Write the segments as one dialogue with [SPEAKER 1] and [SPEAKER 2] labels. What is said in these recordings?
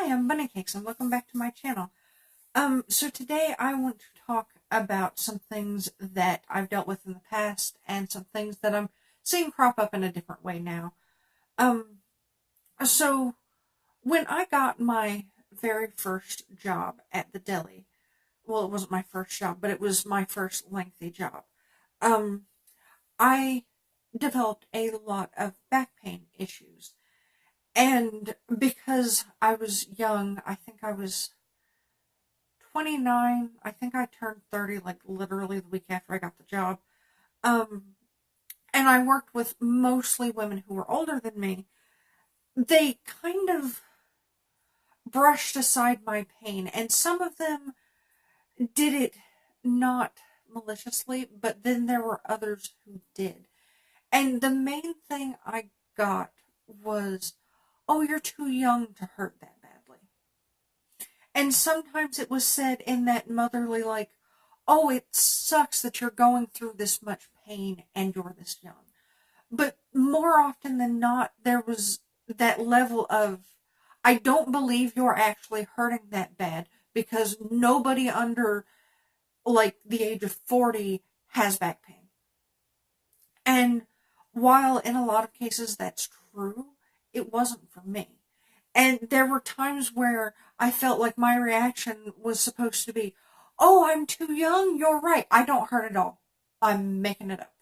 [SPEAKER 1] Hi, I'm Bunny Cakes and welcome back to my channel. So today I want to talk about some things that I've dealt with in the past and some things that I'm seeing crop up in a different way now. Um, so when I got my very first job at the deli, well, it wasn't my first job, but it was my first lengthy job. Um, I developed a lot of back pain issues. And because I was young, I think I was 29. I think I turned 30 like literally the week after I got the job. Um, and I worked with mostly women who were older than me. They kind of brushed aside my pain, and some of them did it not maliciously, but then there were others who did. And the main thing I got was, oh, you're too young to hurt that badly. And sometimes it was said in that motherly, like, oh, it sucks that you're going through this much pain and you're this young. But more often than not, there was that level of, I don't believe you're actually hurting that bad because nobody under like the age of 40 has back pain. And while in a lot of cases that's true, it wasn't for me. And there were times where I felt like my reaction was supposed to be, oh, I'm too young. You're right. I don't hurt at all. I'm making it up.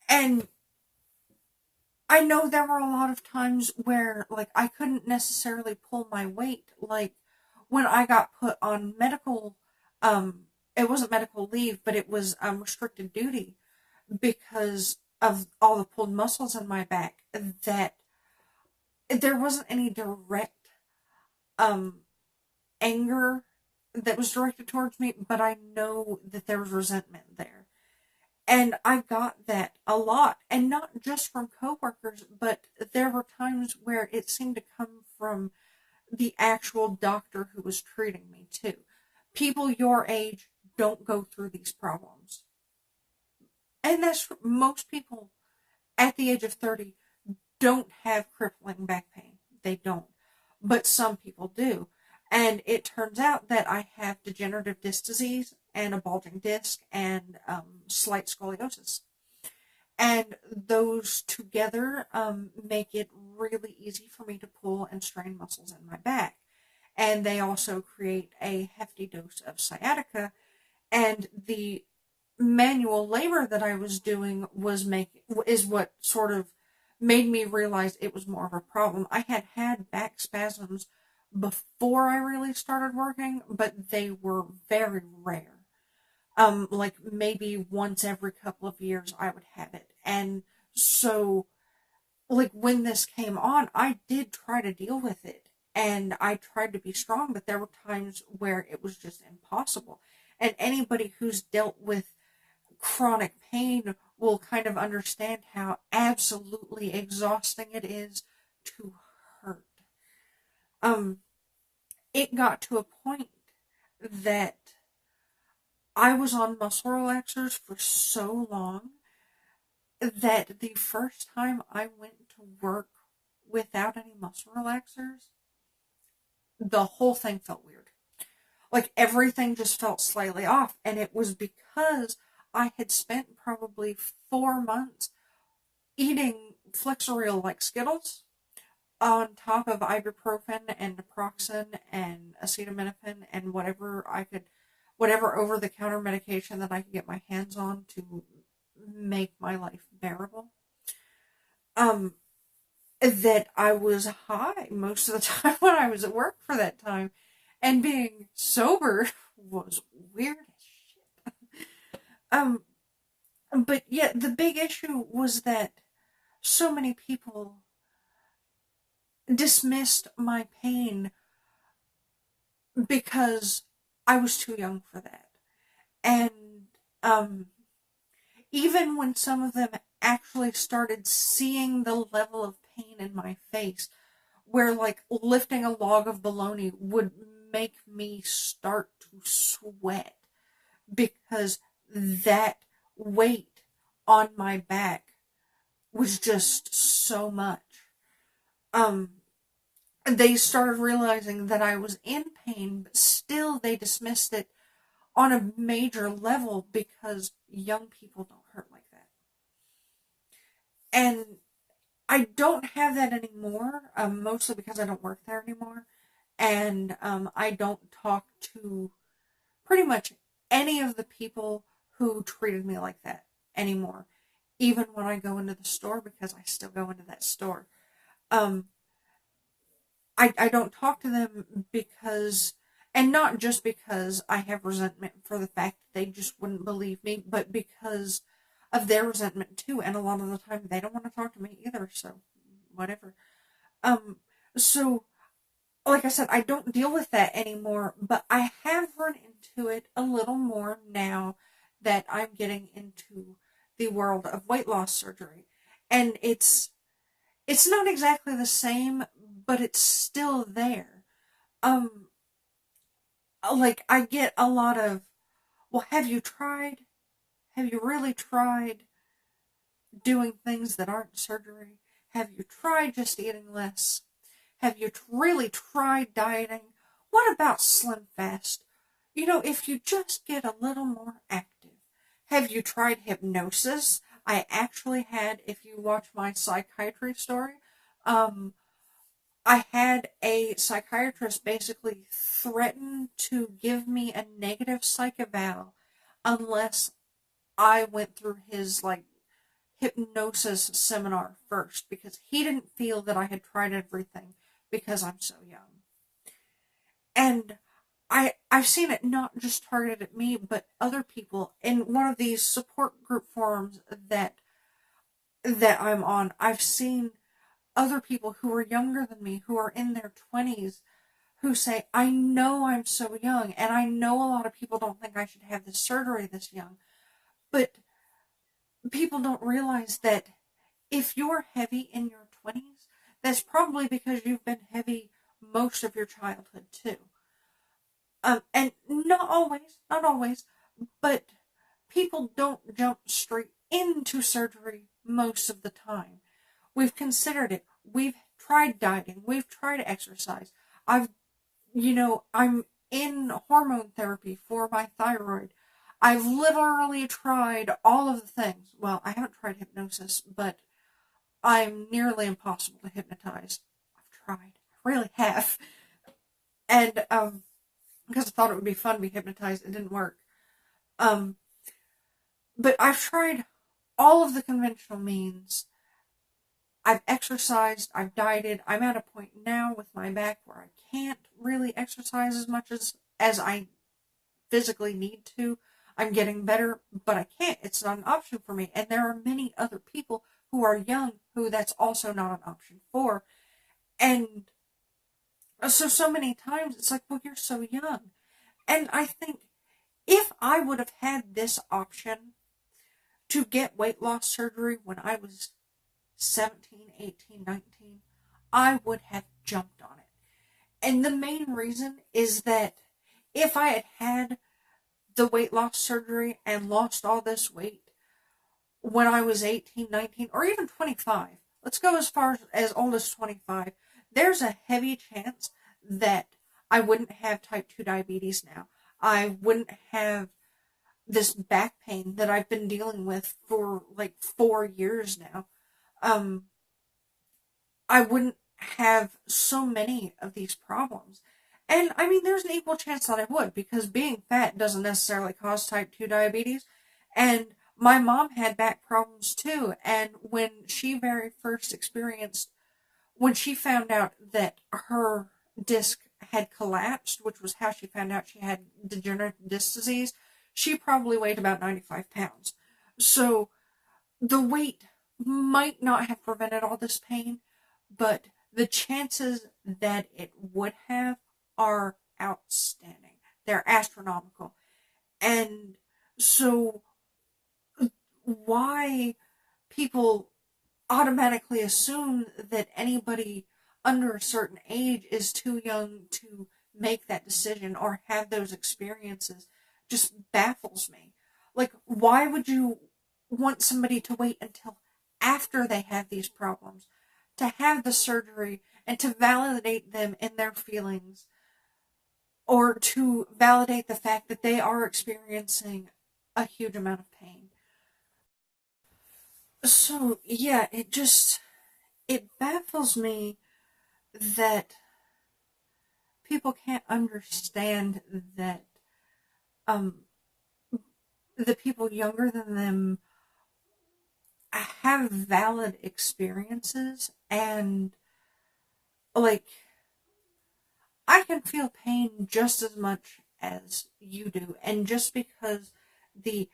[SPEAKER 1] And I know there were a lot of times where, like, I couldn't necessarily pull my weight. Like, when I got put on medical, it wasn't medical leave, but it was restricted duty because of all the pulled muscles in my back, that there wasn't any direct um, anger that was directed towards me, but I know that there was resentment there. And I got that a lot, and not just from coworkers, but there were times where it seemed to come from the actual doctor who was treating me too. People your age don't go through these problems. And that's most people at the age of 30 don't have crippling back pain. They don't. But some people do. And it turns out that I have degenerative disc disease and a bulging disc and slight scoliosis. And those together make it really easy for me to pull and strain muscles in my back. And they also create a hefty dose of sciatica. And the manual labor that I was doing is what sort of made me realize it was more of a problem. I had had back spasms before I really started working, but they were very rare. Like maybe once every couple of years I would have it. And so, like when this came on, I did try to deal with it and I tried to be strong, but there were times where it was just impossible. And anybody who's dealt with chronic pain will kind of understand how absolutely exhausting it is to hurt. Um, it got to a point that I was on muscle relaxers for so long that the first time I went to work without any muscle relaxers, the whole thing felt weird. Like everything just felt slightly off. And it was because I had spent probably 4 months eating Flexeril like Skittles on top of ibuprofen and naproxen and acetaminophen and whatever over-the-counter medication that I could get my hands on to make my life bearable. That I was high most of the time when I was at work for that time. And being sober was weird as shit. But yeah, the big issue was that so many people dismissed my pain because I was too young for that. And even when some of them actually started seeing the level of pain in my face, where like lifting a log of bologna would make me start to sweat because that weight on my back was just so much. Um, they started realizing that I was in pain, but still they dismissed it on a major level because young people don't hurt like that. And I don't have that anymore, mostly because I don't work there anymore. And I don't talk to pretty much any of the people who treated me like that anymore, even when I go into the store, because I still go into that store. Um, I don't talk to them because, and not just because I have resentment for the fact that they just wouldn't believe me, but because of their resentment too. And a lot of the time they don't want to talk to me either, so whatever. Um, so like I said, I don't deal with that anymore, but I have run into it a little more now that I'm getting into the world of weight loss surgery. And it's not exactly the same, but it's still there. Um like I get a lot of, well, have you tried? Have you really tried doing things that aren't surgery? Have you tried just eating less? Have you really tried dieting? What about Slim Fast? You know, if you just get a little more active. Have you tried hypnosis? I actually had, if you watch my psychiatry story, um, I had a psychiatrist basically threaten to give me a negative psych eval unless I went through his like hypnosis seminar first because he didn't feel that I had tried everything because I'm so young. And I've seen it not just targeted at me, but other people in one of these support group forums that I'm on. I've seen other people who are younger than me, who are in their 20s, who say, I know I'm so young, and I know a lot of people don't think I should have this surgery this young, but people don't realize that if you're heavy in your 20s, that's probably because you've been heavy most of your childhood too. And not always, but people don't jump straight into surgery most of the time. We've considered it. We've tried dieting. We've tried exercise. I'm in hormone therapy for my thyroid. I've literally tried all of the things. Well, I haven't tried hypnosis, but I'm nearly impossible to hypnotize. I've tried. I really have. And because I thought it would be fun to be hypnotized, it didn't work. Um, but I've tried all of the conventional means. I've exercised, I've dieted. I'm at a point now with my back where I can't really exercise as much as I physically need to. I'm getting better, but I can't. It's not an option for me. And there are many other people who are young who that's also not an option for. And so many times it's like, well, you're so young. And I think if I would have had this option to get weight loss surgery when I was 17, 18, 19, I would have jumped on it. And the main reason is that if I had had the weight loss surgery and lost all this weight when I was 18, 19, or even 25, let's go as old as 25, there's a heavy chance that I wouldn't have type 2 diabetes now. I wouldn't have this back pain that I've been dealing with for like 4 years now. Um, I wouldn't have so many of these problems. And I mean, there's an equal chance that I would, because being fat doesn't necessarily cause type 2 diabetes. And my mom had back problems too. And when she very first when she found out that her disc had collapsed, which was how she found out she had degenerative disc disease, she probably weighed about 95 pounds. So the weight might not have prevented all this pain, but the chances that it would have are outstanding. They're astronomical. And so why people automatically assume that anybody under a certain age is too young to make that decision or have those experiences just baffles me. Like, why would you want somebody to wait until after they have these problems to have the surgery and to validate them in their feelings, or to validate the fact that they are experiencing a huge amount of pain. So, yeah, it baffles me that people can't understand that um, the people younger than them have valid experiences, and like, I can feel pain just as much as you do, and just because the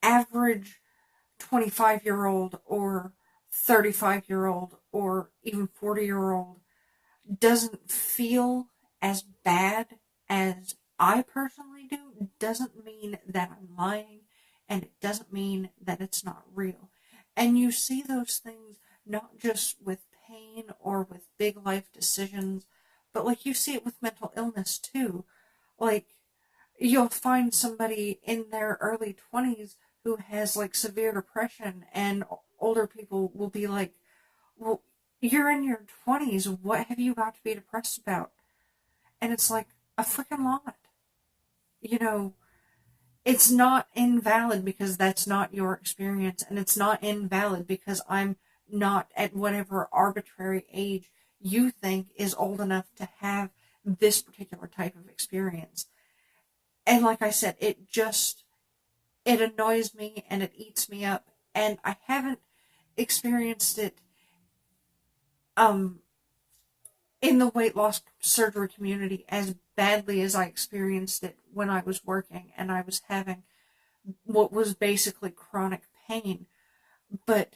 [SPEAKER 1] average 25-year-old or 35-year-old or even 40-year-old doesn't feel as bad as I personally do doesn't mean that I'm lying, and it doesn't mean that it's not real. And you see those things not just with pain or with big life decisions, but like you see it with mental illness too. Like, you'll find somebody in their early 20s who has like severe depression, and older people will be like, well, you're in your 20s, what have you got to be depressed about? And it's like, a freaking lot. You know, it's not invalid because that's not your experience, and it's not invalid because I'm not at whatever arbitrary age you think is old enough to have this particular type of experience. And like I said, it annoys me and it eats me up, and I haven't experienced it um in the weight loss surgery community as badly as I experienced it when I was working and I was having what was basically chronic pain. But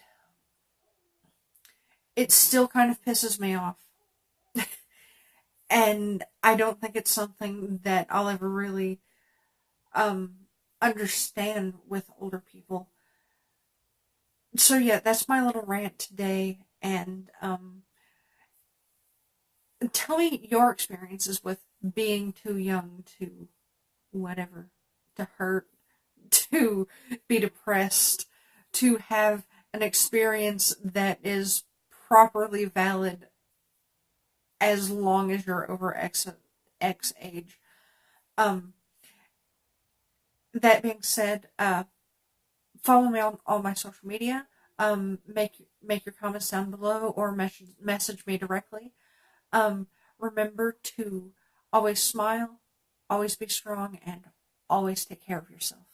[SPEAKER 1] it still kind of pisses me off. And I don't think it's something that I'll ever really um, understand with older people. So yeah, that's my little rant today. And tell me your experiences with being too young to whatever, to hurt, to be depressed, to have an experience that is properly valid as long as you're over X age. Um, that being said, follow me on all my social media. Make your comments down below, or message me directly. Remember to always smile, always be strong, and always take care of yourself.